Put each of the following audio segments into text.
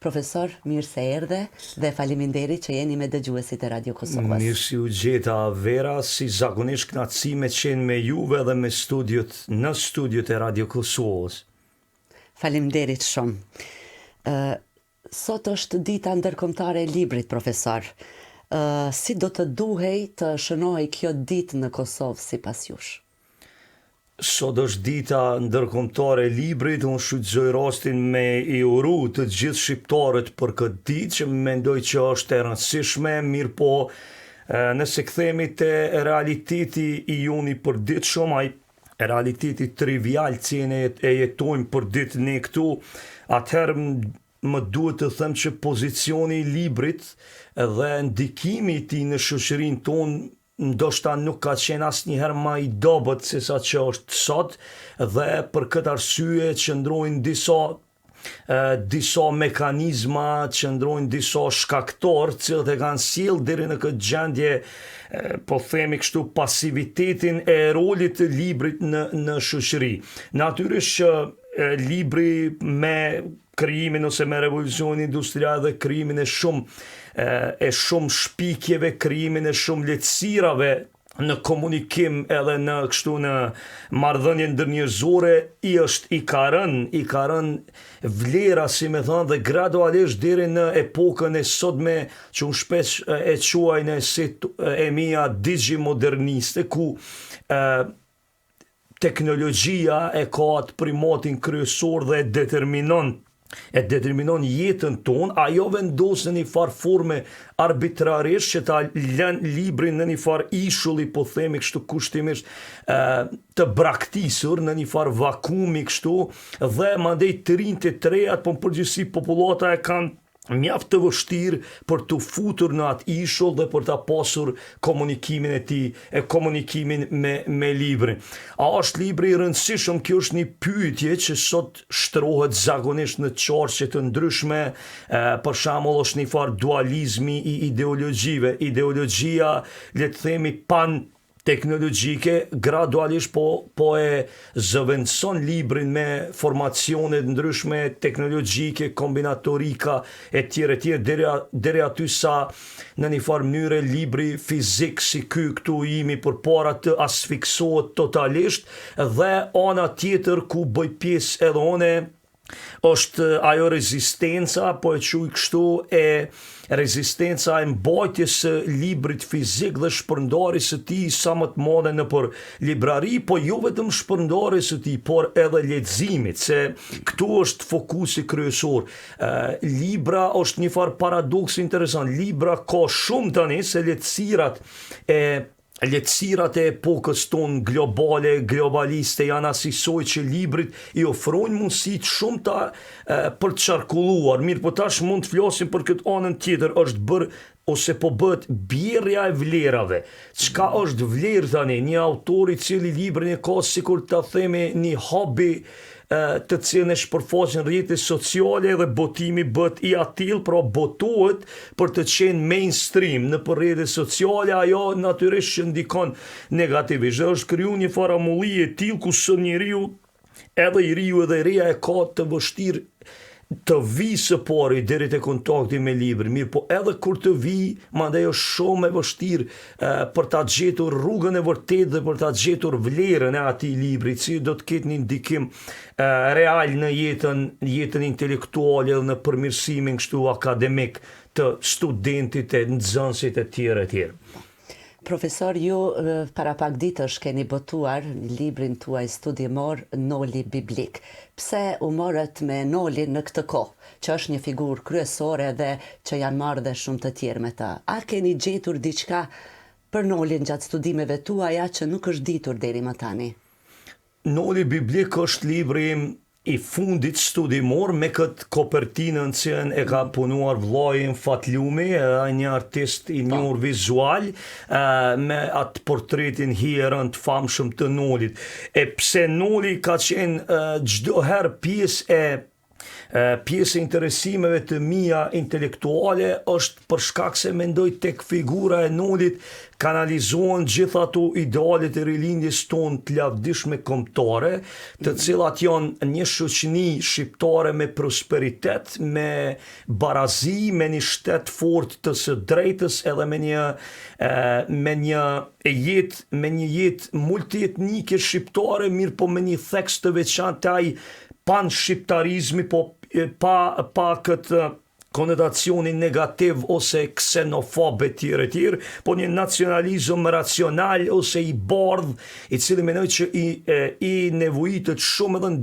Profesor, mirë se erdhe dhe faleminderit që jeni me dëgjuesit e Radio Kosovës. Mirë si u gjeta Vera, si zakonisht kënaqësi me qenë me juve dhe me në studiot e Radio Kosovës. Faleminderit shumë. Sot është dita ndërkombëtare e librit, profesor. Si do të duhej të shënohej kjo ditë në Kosovë sipas jush? Sot është dita ndërkombëtare e librit, unë shfrytëzoj rastin me i uru të gjithë shqiptarët për këtë ditë, që mendoj që është e rëndësishme, mirë po nëse kthehemi te realiteti i juni përditshëm, ai realiteti trivial që ne e jetojmë përditën ne këtu, atëherë më duhet të them që pozicioni i librit dhe ndikimi i tij në shoqërinë tonë ndoshta nuk ka qenë asnjëherë më i dobët se sa që është sot, dhe për këtë arsye qëndrojnë disa mekanizma, qëndrojnë disa shkaktorë që e kanë sjellë deri në këtë gjendje, po themi kështu, pasivitetin e rolit të librit në shoqëri. Natyrisht që libri me krijimin ose me revolucionin industrial dhe krijimin e shumë shpikjeve, krijimin e shumë lehtësirave në komunikim edhe në marrëdhënie ndërnjerëzore, i ka rënë vlera, si me thënë, dhe gradualisht deri në epokën e sotme, që unë shpesh e quaj e mia digimoderniste, ku teknologjia e ka atë primatin kryesor dhe e determinon jetën tonë, ajo vendos në një farë forme arbitrarisht që ta lën librin në një farë ishulli, po themi kështu kushtimisht, të braktisur në një farë vakumi kështu, dhe mandej të rinjt e trejat, po në përgjithësi popullata e kanë mjaft të vështirë për të futur në atë ishull dhe për ta pasur komunikimin e tij, komunikimin me librin. A është libri i rëndësishëm? Kjo është një pyetje që sot shtrohet zakonisht në çarqe të ndryshme, për shembull është një farë dualizmi i ideologjive. Ideologjia, le të themi, teknologjike gradualisht po e zëvendëson librin me formacione ndryshme teknologjike, kombinatorika e tjera deri aty sa në një farë mënyre libri fizik si ky këtu imi përpara të asfiksohet totalisht, dhe ana tjetër ku bëj pjesë edhe one është ajo rezistenca, po e quaj kështu, rezistenca e mbajtjes së librit fizik dhe shpërndarjes së tij sa më të madhe nëpër librari, po jo vetëm shpërndarjes së tij, por edhe leximit, se këtu është fokusi kryesor. Libra është një farë paradoks interesant. Libra ka shumë tani se lehtësirat e epokës tonë globale, globaliste, janë asisoj që librit i ofrojnë mundësi të shumta për të qarkulluar. Mirë, po tash mund të flasim për këtë anën tjetër, është bërë ose po bëhet bjerrja e vlerave. Çka është vlerë tani? Një autor i cili librin e ka sikur ta themi një hobi, të cilën e shpërfaqen rrjetet sociale, dhe botimi bëhet i atill, pra botohet për të qenë mainstream në rrjetet sociale, ajo natyrisht që ndikon negativisht. Dhe është krijuar një farë amullie e tillë ku njeriu, edhe i riu edhe e reja, e ka të vështirë të vi së pari deri te kontakti me librin. Mirë, po edhe kur të vi, mandej është shumë e vështirë për ta gjetur rrugën e vërtetë dhe për ta gjetur vlerën e atij libri, që do të ketë një ndikim real në jetën intelektuale dhe në përmirësimin kështu akademik të studentit, të nxënësit e tjerë. Profesor, ju para pak ditësh keni botuar librin tuaj studiemor Noli Biblik. Pse u morët me Nolin në këtë kohë, që është një figurë kryesore dhe që janë marrë dhe shumë të tjerë me ta? A keni gjetur diçka për Nolin gjatë studimeve tuaja që nuk është ditur deri më tani? Noli Biblik është libri i fundit studimor, me këtë kopertinën që e ka punuar vllai Fatlumi, një artist i njohur vizual, me atë portretin hierën të famshëm të Nolit. E pse Noli ka qenë çdo herë pjesë Pjesë e interesimeve të mia intelektuale është për shkak se mendoj tek figura e Nolit kanalizohen gjitha ato idealet e rilindjes tonë të lavdishme kombëtare, të cilat janë një shoqëni shqiptare me prosperitet, me barazi, me një shtet fort të së drejtës edhe me një jetë multietnike shqiptare, mirë po me një theks të veçantë ai pan-shqiptarizmi, po pa këtë konotacionin negativ ose ksenofob e tjerë, po një nacionalizëm racional ose i bardh, i cili mendoj që i nevojitet shumë edhe në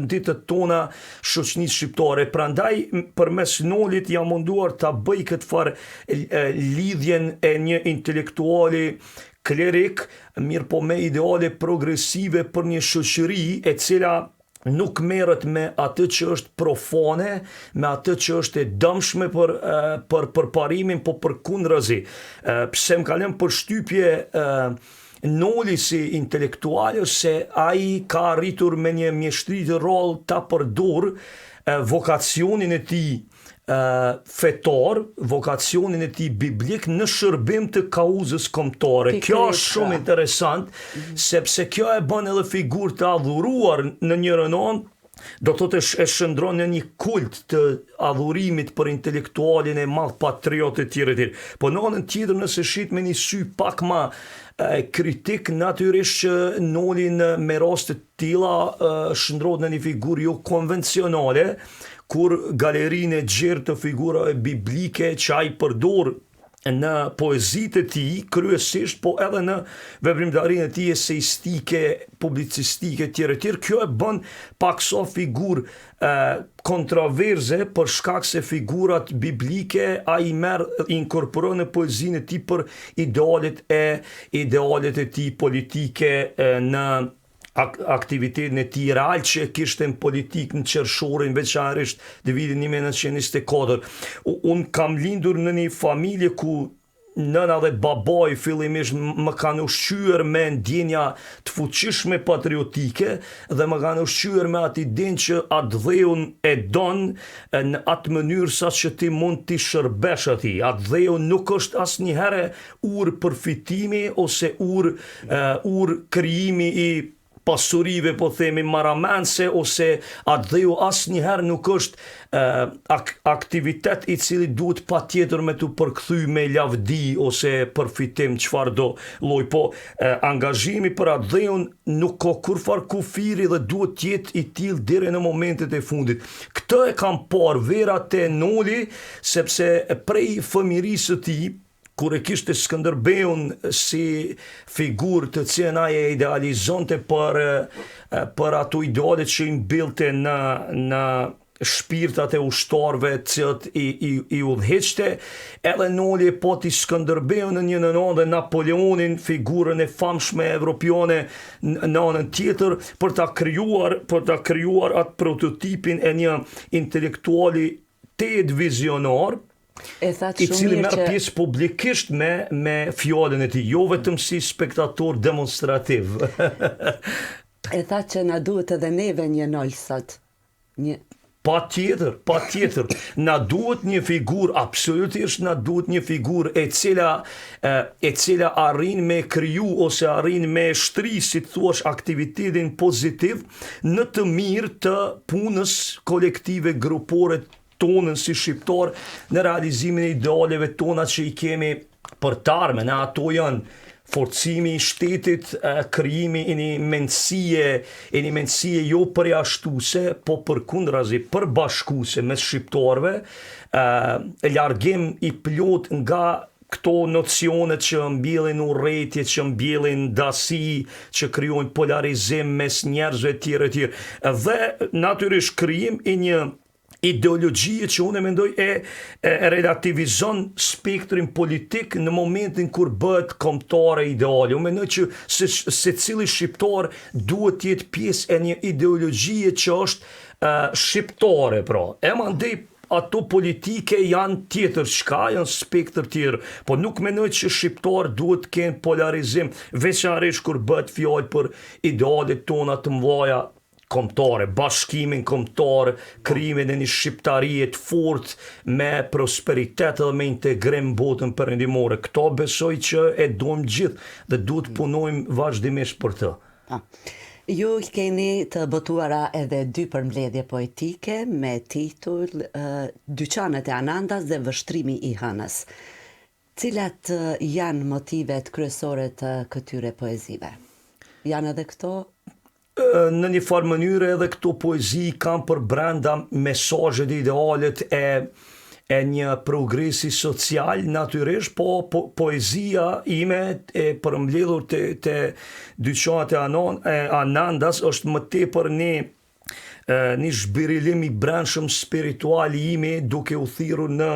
ditët tona shoqënisë shqiptare. Prandaj përmes Nolit jam munduar ta bëj këtë farë lidhjen e një intelektuali klerik, mirë po me ideale progresive për një shoqëri e cila nuk merret me atë që është profane, me atë që është e dëmshme për përparimin, po përkundrazi. Pse më ka lënë përshtypje Noli si intelektual, se ai ka arritur me një mjeshtri të rrallë ta përdor vokacionin e tij fetor, vokacionin e tij biblik në shërbim të kauzës kombëtare. Kjo është shumë interesant, sepse kjo e bën edhe figurë të adhuruar në njërin anë, do të thotë e shndron në një kult të adhurimit për intelektualin e madh patriot e tjerë. Po në anën tjetër, nëse shit me një sy pak më kritik, natyrisht që Nolin me raste të tilla shndrohet në një figurë jo konvencionale, kur galerinë e gjerë të figurave biblike që ai përdor në poezitë e tij kryesisht, po edhe në veprimtarinë e tij eseistike, publicistike tjere. Kjo e bën pakso figurë kontroverze për shkak se figurat biblike ai inkorporon në poezinë e tij për idealet e tij politike në aktivitetin e tij real që kishte në politikë në qershorin, veçanërisht në vitin 1924. Unë kam lindur në një familje ku nëna dhe babai fillimisht më kanë ushqyer me ndjenja të fuqishme patriotike dhe më kanë ushqyer me atë idenë që atë dheun e don në atë mënyrë sa që ti mund t'i shërbesh atij. Atë dheun nuk është asnjëherë urë përfitimi ose urë krijimi i pasurive, po themi maramense, ose atë dheu asnjëherë nuk është aktivitet i cili duhet patjetër me të përkthy me lavdi ose përfitim çfarë do lloj, po angazhimi për atë dheun nuk ka kurfar kufiri dhe duhet të jetë i tillë deri në momentet e fundit. Këtë e kam parë vera te Noli, sepse prej fëmirisë së tij, kur e kishte Skënderbeun si figurë të cilën ai e idealizonte për ato idealet që i mbyllte në shpirtat e ushtarëve të cilët i udhëheqte, edhe Noli e pati Skënderbeun në një anë dhe Napoleonin, figurën e famshme evropiane në anën tjetër, për ta krijuar atë prototipin e një intelektuali vizionar, i cili merr pjesë publikisht me fjalën e tij, jo vetëm si spektator demonstrativ. E tha që na duhet edhe neve një Nol sot. Patjetër. Na duhet një figurë, absolutisht na duhet një figurë e cila arrin me kriju ose arrin me shtri, si të thuash, aktivitetin pozitiv në të mirë të punës kolektive grupore tonën si shqiptar në realizimin e idealeve tona që i kemi për të ardhmen. Ato janë forcimi i shtetit, krijimi i një mendësie jo përjashtuese, po përkundrazi përbashkuese mes shqiptarëve, largim i plot nga këto nocionet që mbjellin urrëtie, që mbjellin dasi, që krijojnë polarizim mes njerëzve të tjerë. Dhe natyrisht krijim i një ideologjie që unë mendoj e relativizon spektrin politik në momentin kur bëhet kombëtare ideale. Unë mendoj që secili shqiptar duhet të jetë pjesë e një ideologjie që është shqiptare, pra. E mandej ato politike janë tjetër çka, janë spektër tjetër, po nuk mendoj që shqiptar duhet të kenë polarizim, veçanërisht kur bëhet fjalë për idealet tona të mëdha kombëtare, bashkimin kombëtar, krijimin e një shqiptarie të fortë me prosperitet dhe me integrim botën perëndimore. Këto besoj që e dojmë gjithë dhe duhet punojmë vazhdimisht për të. Ju keni të botuara edhe 2 përmbledhje poetike me titull Dyqanet e Anandas dhe Vështrimi i hënës. Cilat janë motivet kryesore të këtyre poezive? Janë edhe këto? Në një farë mënyrë edhe këto poezi kanë për brenda mesazhet idealet e një progresi social natyrisht, po poezia ime e përmbledhur te Dyqanet e Anandas është më tepër një zhbirilim i brendshëm spiritual i imi, duke u thirrur në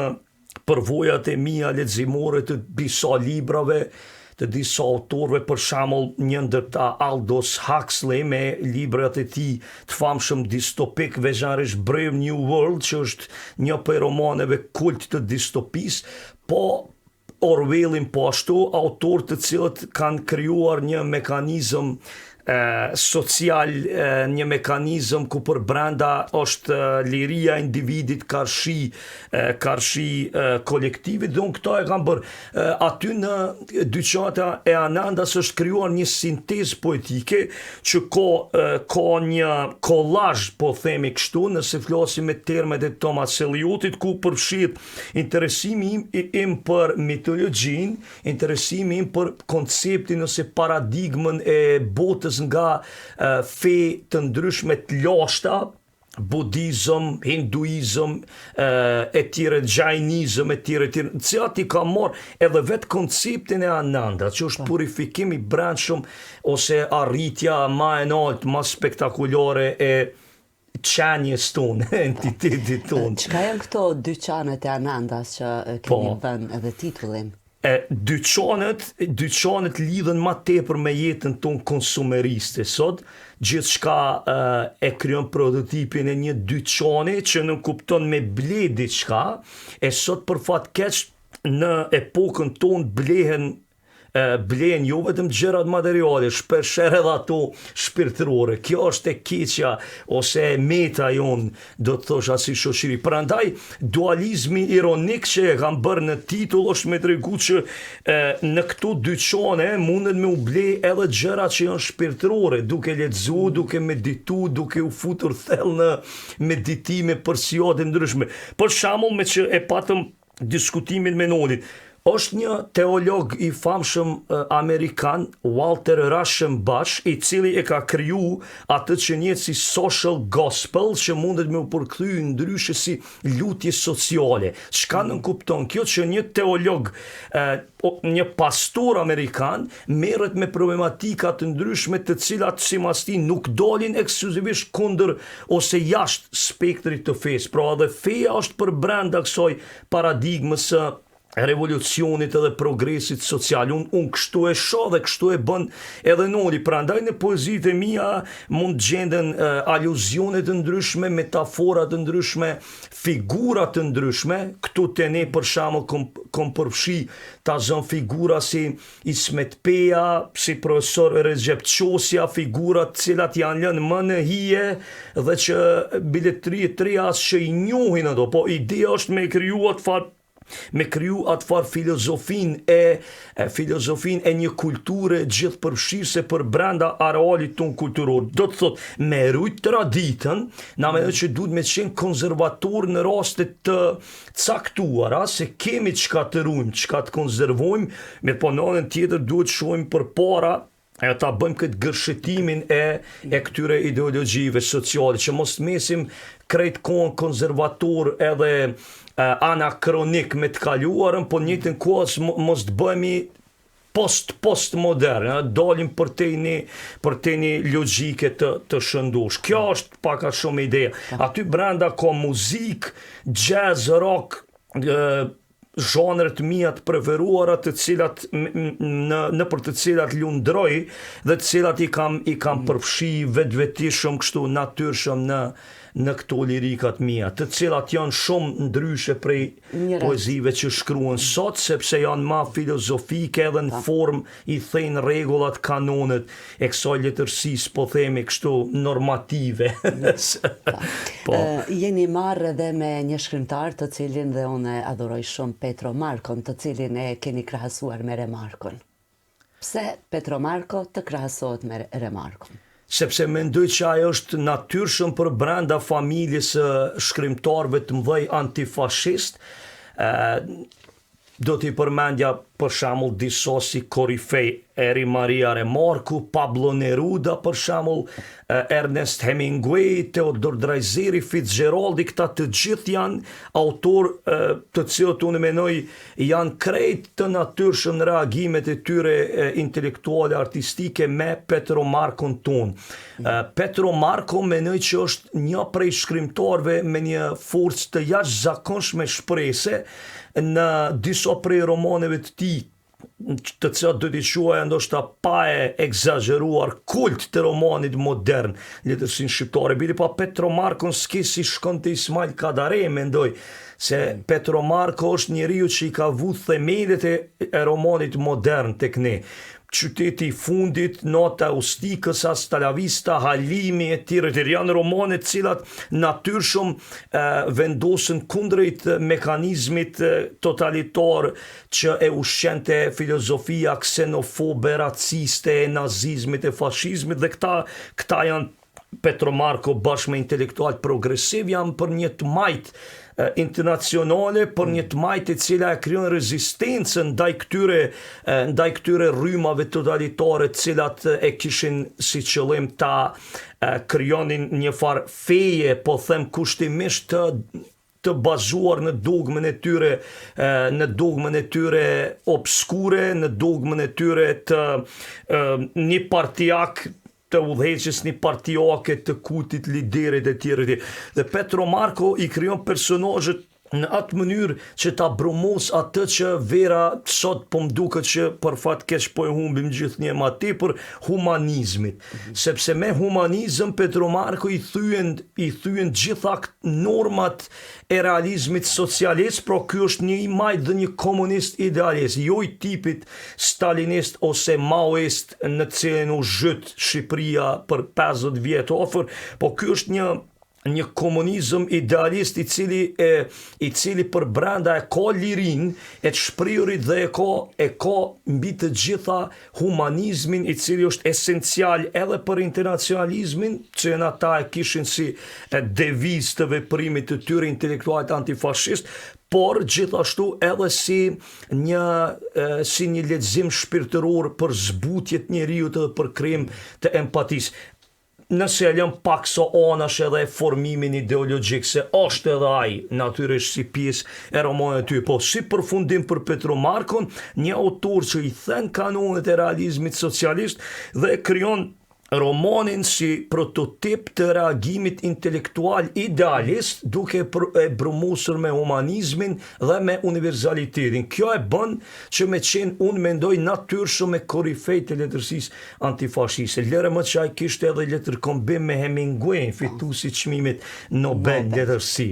përvojat e mia leximore të disa librave, të disa autorëve, për shembull një ndër ta Aldous Huxley me librat e tij të famshëm distopik, veçanërisht Brave New World, që është një prej romaneve kult të distopisë, po Orwellin po ashtu, autorë të cilët kanë krijuar një mekanizëm social, një mekanizëm ku për brenda është liria e individit karshi kolektivit, dhe këto e kam bërë aty në Dyqanet e Anandas është krijuar një sintezë poetike që ka një kollazh, po themi kështu, nëse flasim me termet e Thomas Eliotit, ku përfshihet interesimi im për mitologjinë, interesimi im për konceptin ose paradigmën e botës nga fe të ndryshme të lashta, budizëm, hinduizëm, jainizëm, cilat I ka marrë edhe vetë konceptin e Anandas, që është purifikim I brendshëm ose arritja ma e lartë, ma spektakulare e qenjes tonë, entitetit tonë. Çka janë këto Dyqanet e Anandas që keni vënë edhe titullin? Dyqanet lidhen ma tepër me jetën tonë konsumeriste. Sot, gjithçka e krijon prototipin e një dyqani që nuk kupton me ble diçka, e sot për fat keq në epokën tonë blehen jo vetëm gjërat materiale, shpeshherë edhe ato shpirtërore. Kjo është e keqja ose meta jonë, do të thosha, si shoqëri. Prandaj dualizmi ironik që e kam bërë në titull është me tregu që në këto dyqane mundet me u ble edhe gjërat që janë shpirtërore, duke lexu, duke meditu, duke u futur thellë në meditime për sijat e ndryshme. Për shembull, me që e patëm diskutimin me Nolin, është një teolog I famshëm amerikan, Walter Rashenbach, I cili e ka kriju atë që njihet si social gospel, që mundet me u përkthy ndryshe si lutje sociale. Çka nuk kupton kjo, që një teolog, një pastor amerikan, merret me problematika të ndryshme të cilat sipas tij nuk dalin ekskluzivisht kundër ose jashtë spektrit të fesë. Pra edhe feja është për brenda kësaj paradigmës së revolucionit edhe progresit social. Unë kështu e shoh dhe kështu e bën edhe Noli. Prandaj në poezitë e mia mund gjenden aluzione të ndryshme, metafora të ndryshme, figura të ndryshme. Këtu te ne për shembull kom përfshi ta zon figura si Ismet Peja, si profesor Recep Qosja, figura të cilat janë lënë më në hije dhe që biletëri të reja që I njohin ato, po ideja është me kriju atë farë filozofin e një kulture gjithë përfshirëse për brenda arealit tonë kulturor. Do të thot, me rujt traditën, na me dhe që duhet me qenë konservator në rastet të caktuara, se kemi çka të rujmë, çka të konservojmë, me po në anën tjetër duhet shohim përpara e ta bëjmë këtë gërshëtimin e këtyre ideologjive sociale, që mos mesim krejt kohën konservator edhe anakronik me të kaluarën, po njëjtën kohë mos të bëhemi postmodern, dalim për te një logjike të shëndosh. Kjo është pak a shumë ideja. Aty brenda ka muzik, jazz, rock, zhanret mia të preferuara, të cilat në për të cilat lundroj dhe të cilat I kam përfshi vetvetishëm kështu natyrshëm në këto lirikat mia, të cilat janë shumë ndryshe prej poezive që shkruan sot, sepse janë ma filozofike edhe në formë i thënë rregullat, kanonet e kësaj letërsisë, po themi kështu normative. Po. Jeni marrë edhe me një shkrimtar të cilin dhe unë adhuroj shumë, Petro Markon, të cilin e keni krahasuar me Remarkon. Pse Petro Marko të krahasohet me Remarkon? Sepse mendoj që ajo është natyrshëm për brenda familjes së shkrimtarëve të mëdhej antifashist. Do t'i përmendja për shembull disa si korifej, Eri Maria Remarku, Pablo Neruda për shembull, Ernest Hemingway, Theodor Dreiser, Fitzgerald, këta të gjithë janë autor të cilët unë mendoj janë krejt të natyrshëm në reagimet e tyre intelektuale artistike me Petro Markon ton. Petro Marko mendoj që është një prej shkrimtarëve me një forcë të jashtëzakonshme shprese në disa prej romaneve të tij, të cilat do t'i quaja ndoshta pa e egzageruar kult të romanit modern, letërsinë shqiptare. Bili pa Petro Markon s'ke si shkon të Ismail Kadare, mendoj, se Petro Marko është njeriu që i ka vu themelet e romanit modern tek ne. Qyteti i fundit, Nota Ustikës, Hasta la Vista, Halimi e tjerë janë romane të cilat natyrshëm vendosen kundrejt mekanizmit totalitar që e ushqente filozofia ksenofobe, raciste, e nazizmit, e fashizmit, dhe këta janë Petro Marko bashkë me intelektual progresiv janë për një të majtë internacionale, për një të majtë e cila e krijon rezistencën ndaj këtyre rrymave totalitare të cilat e kishin si qëllim ta krijonin një farë feje, po them kushtimisht të bazuar në dogmën e tyre obskure, në dogmën e tyre të një partijak të udhëheqjes, një partijake të kultit, liderit e tjerë. Dhe Petro Marko i krijon personazhet në atë mënyrë që ta brumos atë që vera sot po më duket që për fat keq po e humbim gjithnjë më tepër humanizmit. Sepse me humanizëm Petro Marko i thyen gjitha normat e realizmit socialist, pra ky është një i majt dhe një komunist idealist, jo i tipit stalinist ose maoist në cilin u zhyt Shqipëria për 50 vjet ofër, po ky është një komunizëm idealist i cili për brenda e ka lirin e të shpriurit dhe e ka mbi të gjitha humanizmin i cili është esencial edhe për internacionalizmin, që në ata e kishin si deviz të veprimit të tyre intelektualit antifashist, por gjithashtu edhe si një lexim shpirtëror për zbutjet njeriut dhe për krijim të empatisë. Nëse e lëm pak so anash edhe formimin ideologjik, se është edhe ai natyrisht si pjesë e romanit ty, po si përfundim për Petro Markon, një autor që i thën kanonet e realizmit socialist dhe krijon romanin si prototip të reagimit intelektual idealist, duke e brumosur me humanizmin dhe me universalitetin. Kjo e bën që me qenë unë mendoj natyrshëm me korifej të letërsisë antifashiste. Lere më që ai kishte edhe letërkombim me Hemingway, fituesi çmimit Nobel letërsi.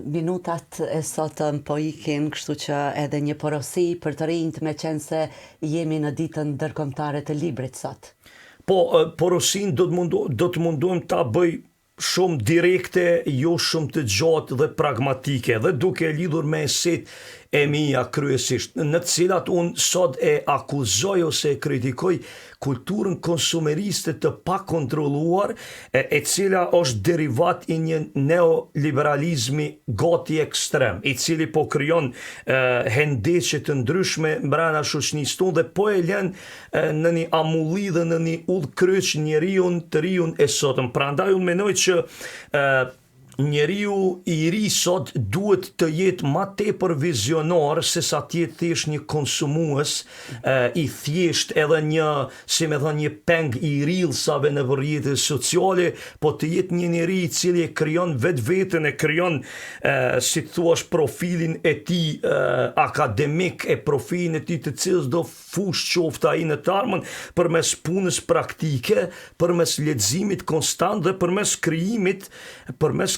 Minutat e sotëm po ikin, kështu që edhe një porosi për të rinjt, me qenë se jemi në ditën ndërkombëtare të librit sot. Po, porosin do të munduam ta bëj shumë direkte, jo shumë të gjatë dhe pragmatike, dhe duke lidhur me eset e mia kryesisht, në të cilat unë sot e akuzoj ose e kritikoj kulturën konsumeriste të pakontrolluar, e cila është derivat i një neoliberalizmi gati ekstrem, i cili po krijon hendeqe të ndryshme brenda shoqënisë tonë dhe po e lën në një amulli dhe në një udhkryq njeriun të riun e sotëm. Prandaj unë mendoj që njeriu i ri sot duhet të jetë ma tepër vizionar se sa të jetë thjesht një konsumues i thjesht edhe një, si me thënë, një peng i rilsave në rrjetet sociale, po të jetë një njeri i cili e krijon vetveten, e krijon si thuash profilin e tij akademik, e profilin e tij të cilës do fush qoftë ai në të ardhmen përmes punës praktike, përmes leximit konstant dhe përmes krijimit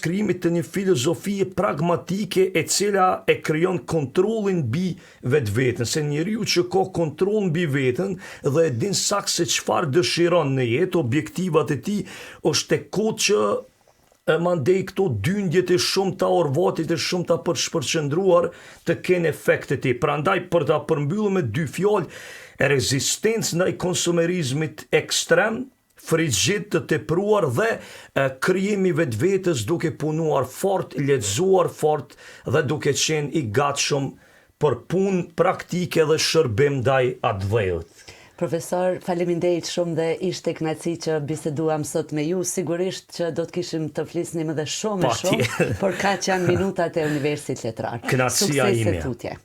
të një filozofie pragmatike e cila e krijon kontrollin mbi vetveten, se njeriu që ka kontroll mbi veten dhe e din sakt se çfarë dëshiron në jetë, objektivat e tij, është e kohë që mandej këto dyndjet e shumta orvatit e shumta përshpërqendruar të kenë efekt e tij. Prandaj për ta përmbyllur me dy fjalë, rezistencë ndaj konsumerizmit ekstrem, frigjit të tepruar dhe krijimi vetvetes duke punuar fort, lexuar fort dhe duke qenë i gatshëm për punë praktike dhe shërbim ndaj atvejut. Profesor, faleminderit shumë dhe ishte kënaqësi që biseduam sot me ju. Sigurisht që do të kishim të flisnim edhe shumë, por kaq janë minutat e Universit Letrar. Kënaqësia ime. Suksese tutje.